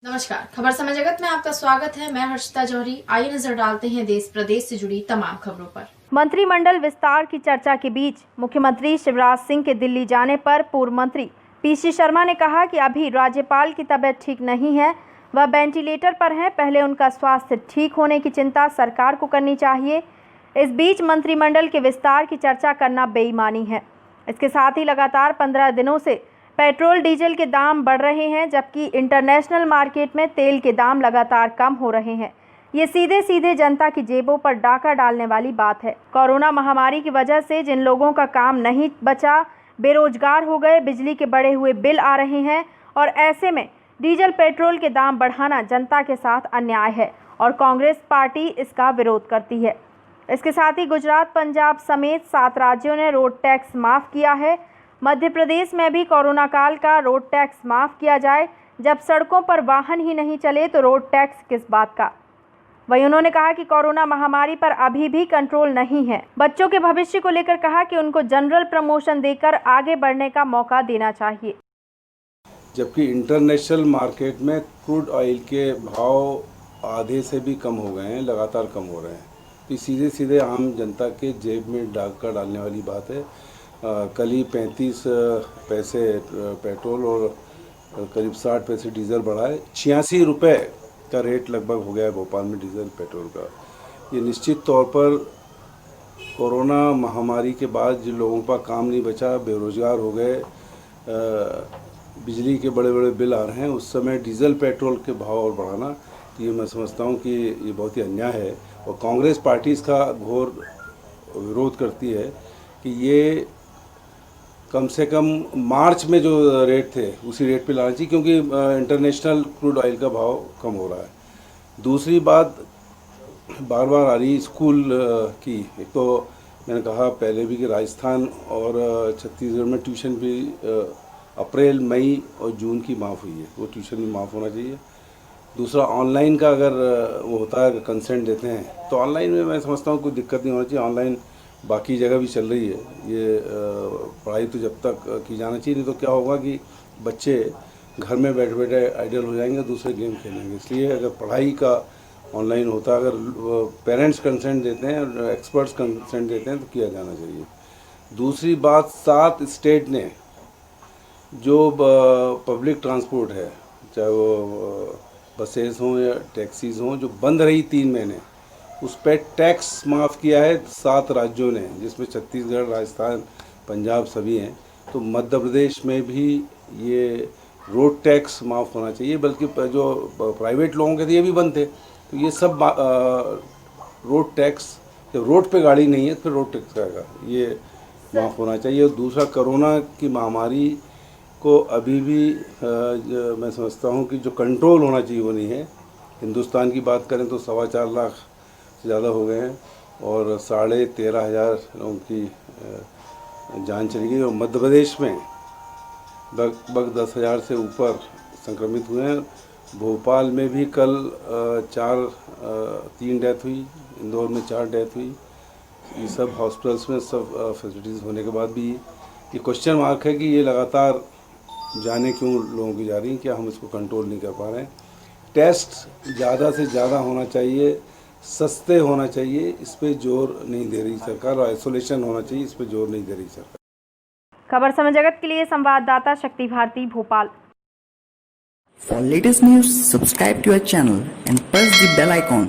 नमस्कार, खबर समय जगत में आपका स्वागत है। मैं हर्षिता जौहरी। आइए नजर डालते हैं देश प्रदेश से जुड़ी तमाम खबरों पर। मंत्रिमंडल विस्तार की चर्चा के बीच मुख्यमंत्री शिवराज सिंह के दिल्ली जाने पर पूर्व मंत्री पीसी शर्मा ने कहा कि अभी राज्यपाल की तबीयत ठीक नहीं है, वह वेंटिलेटर पर हैं। पहले उनका स्वास्थ्य ठीक होने की चिंता सरकार को करनी चाहिए। इस बीच मंत्रिमंडल के विस्तार की चर्चा करना बेईमानी है। इसके साथ ही लगातार 15 दिनों से पेट्रोल डीजल के दाम बढ़ रहे हैं, जबकि इंटरनेशनल मार्केट में तेल के दाम लगातार कम हो रहे हैं। ये सीधे सीधे जनता की जेबों पर डाका डालने वाली बात है। कोरोना महामारी की वजह से जिन लोगों का काम नहीं बचा, बेरोजगार हो गए, बिजली के बढ़े हुए बिल आ रहे हैं और ऐसे में डीजल पेट्रोल के दाम बढ़ाना जनता के साथ अन्याय है और कांग्रेस पार्टी इसका विरोध करती है। इसके साथ ही गुजरात, पंजाब समेत 7 राज्यों ने रोड टैक्स माफ़ किया है। मध्य प्रदेश में भी कोरोना काल का रोड टैक्स माफ़ किया जाए। जब सड़कों पर वाहन ही नहीं चले तो रोड टैक्स किस बात का। वहीं उन्होंने कहा कि कोरोना महामारी पर अभी भी कंट्रोल नहीं है। बच्चों के भविष्य को लेकर कहा कि उनको जनरल प्रमोशन देकर आगे बढ़ने का मौका देना चाहिए। जबकि इंटरनेशनल मार्केट में क्रूड ऑयल के भाव आधे से भी कम हो गए हैं, लगातार कम हो रहे हैं। तो सीधे सीधे आम जनता के जेब में डाका डालने वाली बात है। कल ही 35 पैसे पेट्रोल और करीब 60 पैसे डीजल बढ़ा है। 86 रुपये का रेट लगभग हो गया है भोपाल में डीजल पेट्रोल का। ये निश्चित तौर पर कोरोना महामारी के बाद जिन लोगों का काम नहीं बचा, बेरोजगार हो गए, बिजली के बड़े बड़े बिल आ रहे हैं, उस समय डीजल पेट्रोल के भाव और बढ़ाना, ये मैं समझता हूँ कि ये बहुत ही अन्याय है और कांग्रेस पार्टी इसका घोर विरोध करती है कि ये कम से कम मार्च में जो रेट थे उसी रेट पे लाना चाहिए, क्योंकि इंटरनेशनल क्रूड ऑयल का भाव कम हो रहा है। दूसरी बात बार बार आ रही स्कूल की। एक तो मैंने कहा पहले भी कि राजस्थान और छत्तीसगढ़ में ट्यूशन भी अप्रैल, मई और जून की माफ़ हुई है, वो ट्यूशन भी माफ़ होना चाहिए। दूसरा ऑनलाइन का अगर वो होता है, कंसेंट देते हैं तो ऑनलाइन में मैं समझता हूँ कोई दिक्कत नहीं होना चाहिए। ऑनलाइन बाकी जगह भी चल रही है, ये पढ़ाई तो जब तक की जाना चाहिए, नहीं तो क्या होगा कि बच्चे घर में बैठे बैठे आइडल हो जाएंगे, दूसरे गेम खेलेंगे। इसलिए अगर पढ़ाई का ऑनलाइन होता, अगर पेरेंट्स कंसेंट देते हैं और एक्सपर्ट्स कंसेंट देते हैं तो किया जाना चाहिए। दूसरी बात, 7 स्टेट ने जो पब्लिक ट्रांसपोर्ट है, चाहे वो बसेस हों या टैक्सीज़ हों, जो बंद रही 3 महीने, उस पर टैक्स माफ़ किया है 7 राज्यों ने, जिसमें छत्तीसगढ़, राजस्थान, पंजाब सभी हैं। तो मध्य प्रदेश में भी ये रोड टैक्स माफ़ होना चाहिए, बल्कि जो प्राइवेट लोगों के थे ये भी बंद थे, तो ये सब रोड टैक्स, जब रोड पे गाड़ी नहीं है तो फिर रोड टैक्स आएगा, ये माफ़ होना चाहिए। और दूसरा, कोरोना की महामारी को अभी भी मैं समझता हूँ कि जो कंट्रोल होना चाहिए वो नहीं है। हिंदुस्तान की बात करें तो 4.25 लाख से ज़्यादा हो गए हैं और 13,500 लोगों की जान चली गई और मध्य प्रदेश में लगभग 10,000 से ऊपर संक्रमित हुए हैं। भोपाल में भी कल 3 डेथ हुई, इंदौर में 4 डेथ हुई। ये सब हॉस्पिटल्स में सब फैसिलिटीज़ होने के बाद भी ये क्वेश्चन मार्क है कि ये लगातार जाने क्यों लोगों की जा रही हैं, क्या हम इसको कंट्रोल नहीं कर पा रहे हैं। टेस्ट ज़्यादा से ज़्यादा होना चाहिए, सस्ते होना चाहिए, इस पे जोर नहीं दे रही सरकार, और आइसोलेशन होना चाहिए, इस पे जोर नहीं दे रही सरकार। खबर समय जगत के लिए संवाददाता शक्ति Bharti, Bhopal. For latest news, subscribe to our channel and press the bell icon.